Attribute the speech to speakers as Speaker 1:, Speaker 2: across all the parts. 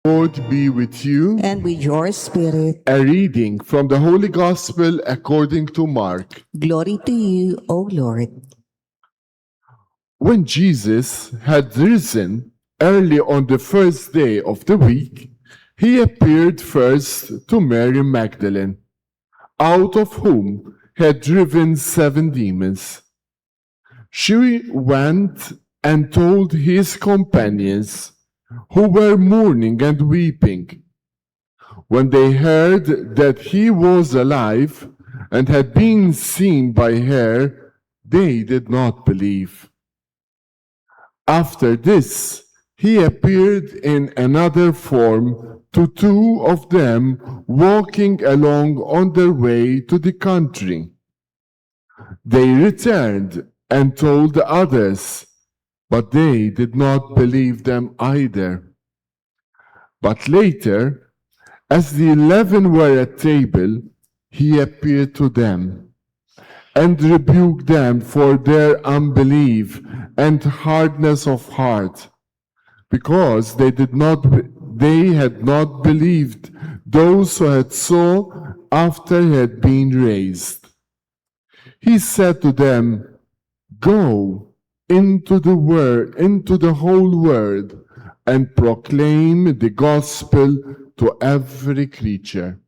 Speaker 1: Lord be with you.
Speaker 2: and with your spirit.
Speaker 1: A reading from the Holy Gospel according to Mark.
Speaker 2: Glory to you, O Lord.
Speaker 1: When Jesus had risen early on the first day of the week, he appeared first to Mary Magdalene, out of whom he had driven 7 demons. She went and told his companions, who were mourning and weeping. When they heard that he was alive and had been seen by her, they did not believe. After this, he appeared in another form to 2 of them walking along on their way to the country. They returned and told the others, but they did not believe them either. But later, as the 11 were at table, he appeared to them and rebuked them for their unbelief and hardness of heart, because they had not believed those who had saw after he had been raised. He said to them, "Go into the whole world and proclaim the gospel to every creature."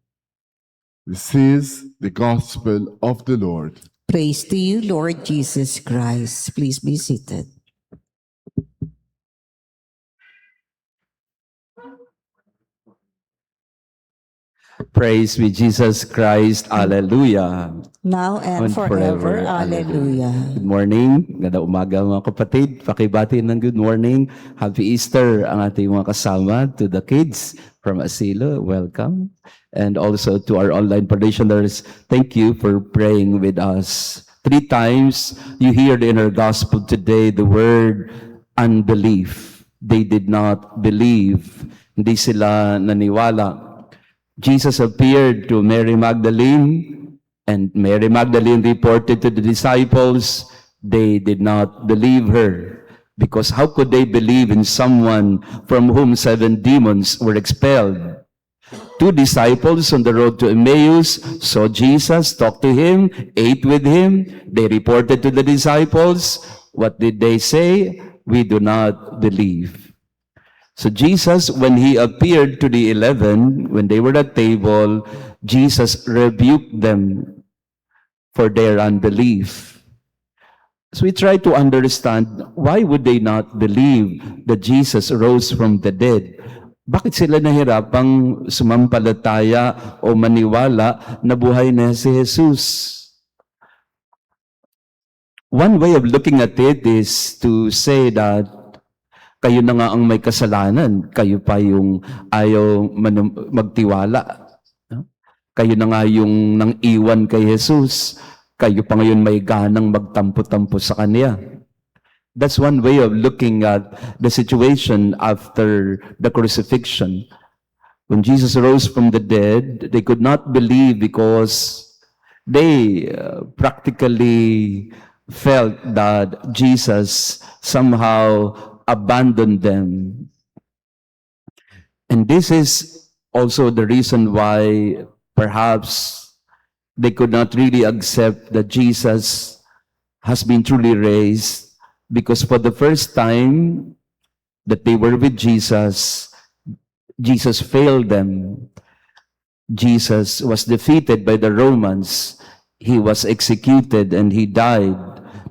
Speaker 1: This is the gospel of the Lord.
Speaker 2: Praise to you, Lord Jesus Christ. Please be seated.
Speaker 3: Praise be Jesus Christ. Alleluia.
Speaker 2: Now and forever. Alleluia.
Speaker 3: Good morning. Ganda umaga mga kapatid. Pakibati ng good morning. Happy Easter ang ating mga kasama. To the kids from Asilo, welcome. And also to our online parishioners, thank you for praying with us. 3 times you heard in our gospel today the word unbelief. They did not believe. Hindi sila naniwala. Jesus appeared to Mary Magdalene, and Mary Magdalene reported to the disciples. They did not believe her, because how could they believe in someone from whom 7 demons were expelled? 2 disciples on the road to Emmaus saw Jesus, talked to him, ate with him. They reported to the disciples. What did they say? We do not believe. So Jesus, when he appeared to the 11, when they were at table, Jesus rebuked them for their unbelief. So we try to understand, why would they not believe that Jesus rose from the dead? Bakit sila nahirapang sumampalataya o maniwala na buhay na si Jesus? One way of looking at it is to say that kayo na nga ang may kasalanan, kayo pa yung ayaw magtiwala. Kayo na nga yung nang iwan kay Jesus, kayo pa ngayon may ganang magtampo-tampo sa Kanya. That's one way of looking at the situation after the crucifixion. When Jesus rose from the dead, they could not believe because they practically felt that Jesus somehow abandoned them. And this is also the reason why perhaps they could not really accept that Jesus has been truly raised, because for the first time that they were with Jesus, Jesus failed them. Jesus was defeated by the Romans. He was executed and he died.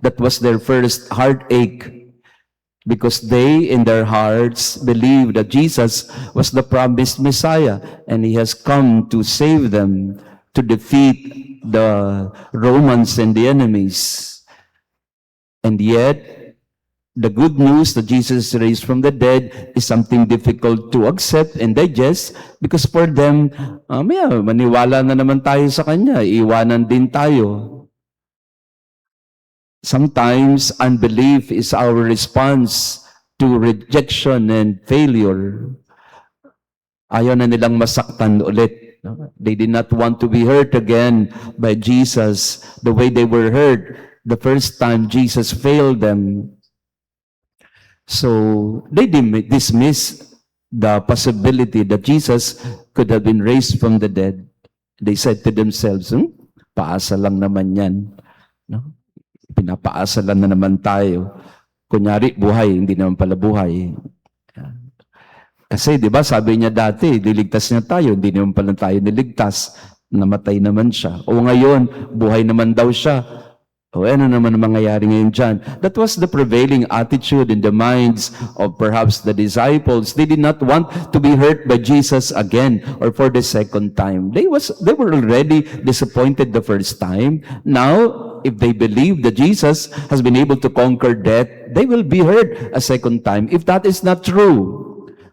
Speaker 3: That was their first heartache, because they, in their hearts, believed that Jesus was the promised Messiah, and he has come to save them, to defeat the Romans and the enemies. And yet, the good news that Jesus raised from the dead is something difficult to accept and digest, because for them, maniwala na naman tayo sa Kanya, iwanan din tayo. Sometimes unbelief is our response to rejection and failure. Ayaw na nilang masaktan ulit. They did not want to be hurt again by Jesus the way they were hurt the first time Jesus failed them. So they dismiss the possibility that Jesus could have been raised from the dead, they said to themselves, paasa lang naman yan. No? Pinapaasa lang na naman tayo. Kunyari, buhay, hindi naman pala buhay. Kasi, di ba, sabi niya dati, liligtas niya tayo, hindi naman pala tayo niligtas. Namatay naman siya. O ngayon, buhay naman daw siya. O ano naman ang mangyayari ngayon dyan? That was the prevailing attitude in the minds of perhaps the disciples. They did not want to be hurt by Jesus again or for the second time. They were already disappointed the first time. Now, if they believe that Jesus has been able to conquer death, they will be hurt a second time if that is not true.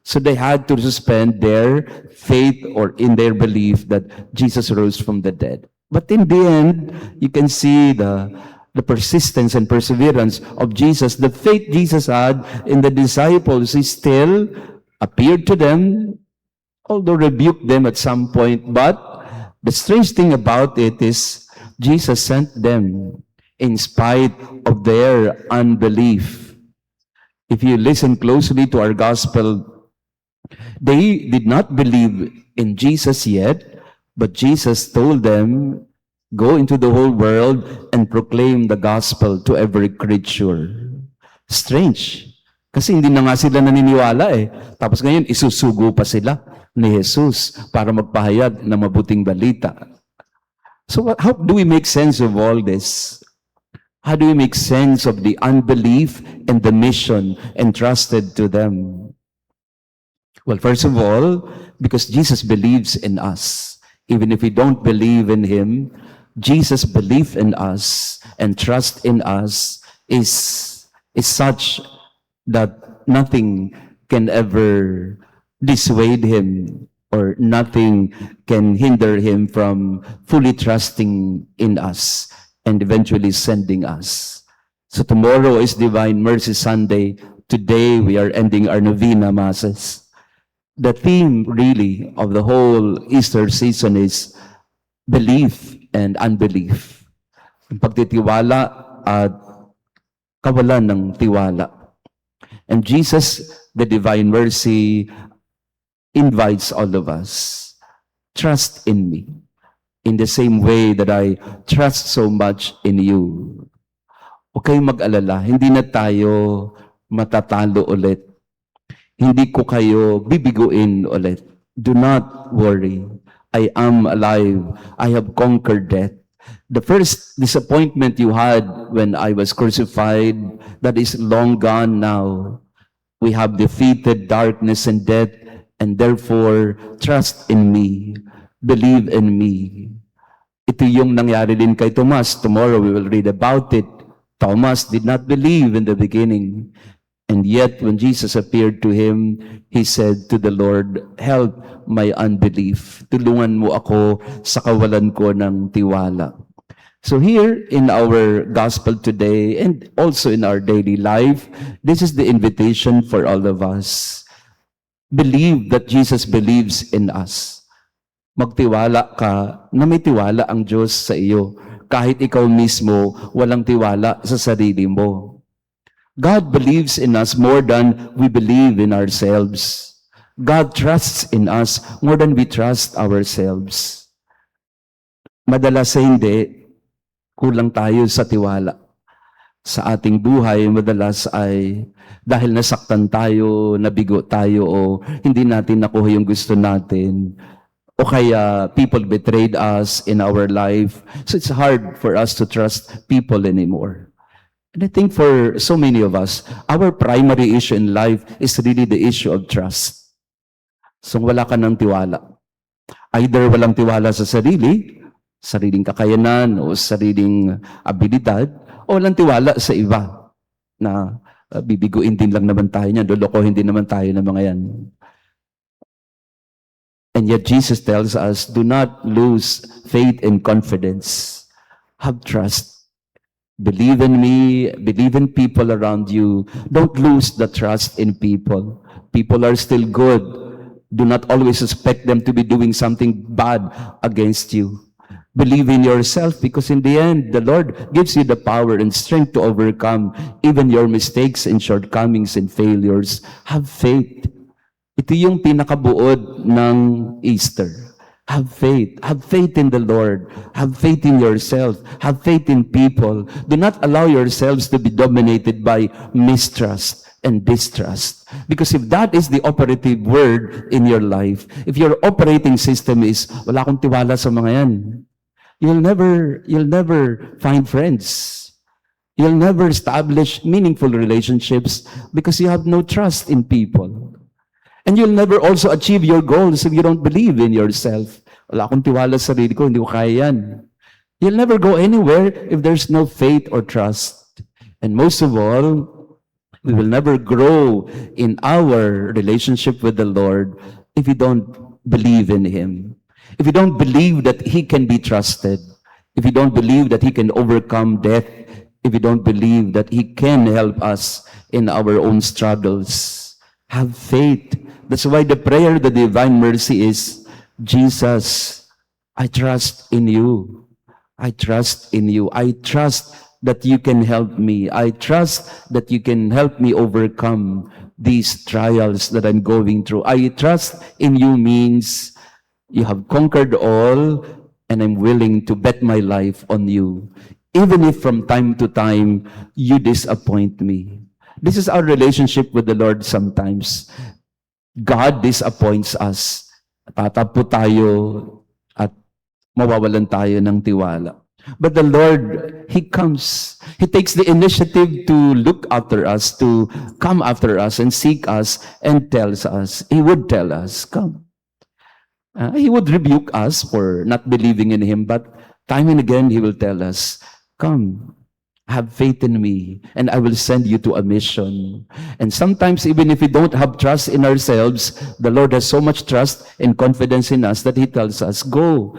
Speaker 3: So they had to suspend their faith or in their belief that Jesus rose from the dead. But in the end, you can see the persistence and perseverance of Jesus. The faith Jesus had in the disciples, he still appeared to them, although rebuked them at some point. But the strange thing about it is Jesus sent them in spite of their unbelief. If you listen closely to our gospel, they did not believe in Jesus yet, but Jesus told them, go into the whole world and proclaim the gospel to every creature. Strange. Kasi hindi na nga sila naniniwala eh. Tapos ngayon, isusugo pa sila ni Jesus para magpahayag ng mabuting balita. So how do we make sense of all this? How do we make sense of the unbelief and the mission entrusted to them? Well, first of all, because Jesus believes in us. Even if we don't believe in Him, Jesus' belief in us and trust in us is such that nothing can ever dissuade Him or nothing can hinder Him from fully trusting in us and eventually sending us. So tomorrow is Divine Mercy Sunday. Today we are ending our novena masses. The theme really of the whole Easter season is belief and unbelief. Pagtitiwala at kawalan ng tiwala. And Jesus, the Divine Mercy, invites all of us, trust in me in the same way that I trust so much in you. Huwag kayong mag-alala, hindi na tayo matatalo ulit. Hindi ko kayo bibiguin ulit. Do not worry. I am alive. I have conquered death. The first disappointment you had when I was crucified, that is long gone now. We have defeated darkness and death, and therefore, trust in me. Believe in me. Ito yung nangyari din kay Thomas. Tomorrow we will read about it. Thomas did not believe in the beginning. And yet, when Jesus appeared to him, he said to the Lord, help my unbelief. Tulungan mo ako sa kawalan ko ng tiwala. So here in our gospel today and also in our daily life, this is the invitation for all of us. Believe that Jesus believes in us. Magtiwala ka na may tiwala ang Diyos sa iyo. Kahit ikaw mismo walang tiwala sa sarili mo. God believes in us more than we believe in ourselves. God trusts in us more than we trust ourselves. Madalas sa hindi, kulang tayo sa tiwala. Sa ating buhay, madalas ay dahil nasaktan tayo, nabigo tayo, o hindi natin nakuha yung gusto natin, o kaya people betrayed us in our life. So it's hard for us to trust people anymore. And I think for so many of us, our primary issue in life is really the issue of trust. So wala ka ng tiwala. Either walang tiwala sa sariling kakayanan o sariling abilidad, o walang tiwala sa iba na bibiguin din lang naman tayo niyan, lolokohin din naman tayo ng mga yan. And yet Jesus tells us, do not lose faith and confidence. Have trust. Believe in me, believe in people around you. Don't lose the trust in people. People are still good. Do not always expect them to be doing something bad against you. Believe in yourself, because in the end, the Lord gives you the power and strength to overcome even your mistakes and shortcomings and failures. Have faith. Ito yung pinakabuod ng Easter. Have faith. Have faith in the Lord. Have faith in yourself. Have faith in people. Do not allow yourselves to be dominated by mistrust and distrust. Because if that is the operative word in your life, if your operating system is, wala akong tiwala sa mga yan, you'll never find friends. You'll never establish meaningful relationships because you have no trust in people. And you'll never also achieve your goals if you don't believe in yourself. Wala akong tiwala sa sarili ko, hindi ko kaya yan. You'll never go anywhere if there's no faith or trust. And most of all, we will never grow in our relationship with the Lord if we don't believe in Him. If we don't believe that He can be trusted. If we don't believe that He can overcome death. If we don't believe that He can help us in our own struggles. Have faith. That's why the prayer of the Divine Mercy is, Jesus, I trust in you. I trust in you. I trust that you can help me. I trust that you can help me overcome these trials that I'm going through. I trust in you means you have conquered all, and I'm willing to bet my life on you, even if from time to time you disappoint me. This is our relationship with the Lord sometimes. God disappoints us. Tatapo tayo at mawawalan tayo ng tiwala. But the Lord, He comes. He takes the initiative to look after us, to come after us and seek us and tells us. He would tell us, come. He would rebuke us for not believing in Him, but time and again He will tell us, come. Have faith in me, and I will send you to a mission. And sometimes, even if we don't have trust in ourselves, the Lord has so much trust and confidence in us that He tells us, go,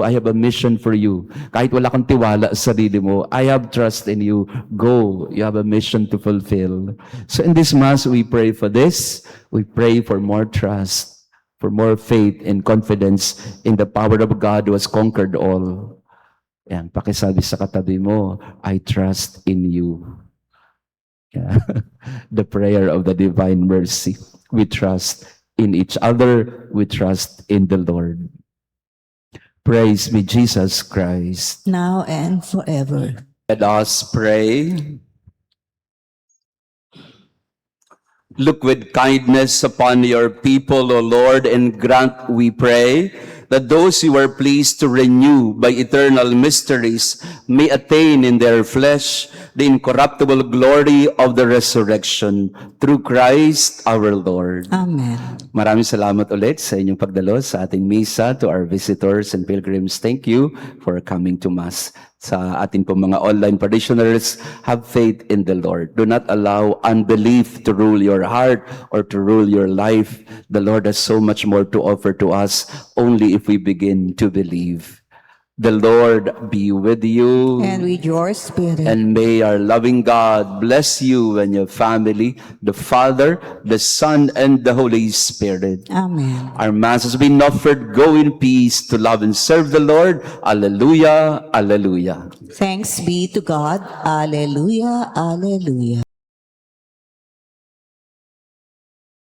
Speaker 3: I have a mission for you. Kahit wala kang tiwala sa sarili mo, I have trust in you. Go, you have a mission to fulfill. So in this Mass, we pray for this. We pray for more trust, for more faith and confidence in the power of God who has conquered all. Yan, pakisabi sa katabi mo, I trust in you. Yeah. The prayer of the Divine Mercy. We trust in each other. We trust in the Lord. Praise be Jesus Christ.
Speaker 2: Now and forever.
Speaker 3: Let us pray. Look with kindness upon your people, O Lord, and grant, we pray, that those you are pleased to renew by eternal mysteries may attain in their flesh the incorruptible glory of the resurrection through Christ our Lord.
Speaker 2: Amen.
Speaker 3: Maraming salamat ulit sa inyong pagdalo sa ating misa. To our visitors and pilgrims, thank you for coming to Mass. Sa ating po mga online parishioners, have faith in the Lord. Do not allow unbelief to rule your heart or to rule your life. The Lord has so much more to offer to us only if we begin to believe. The Lord be with you.
Speaker 2: And with your spirit.
Speaker 3: And may our loving God bless you and your family, the Father, the Son, and the Holy Spirit.
Speaker 2: Amen.
Speaker 3: Our Mass has been offered. Go in peace to love and serve the Lord. Alleluia, alleluia.
Speaker 2: Thanks be to God. Alleluia, alleluia.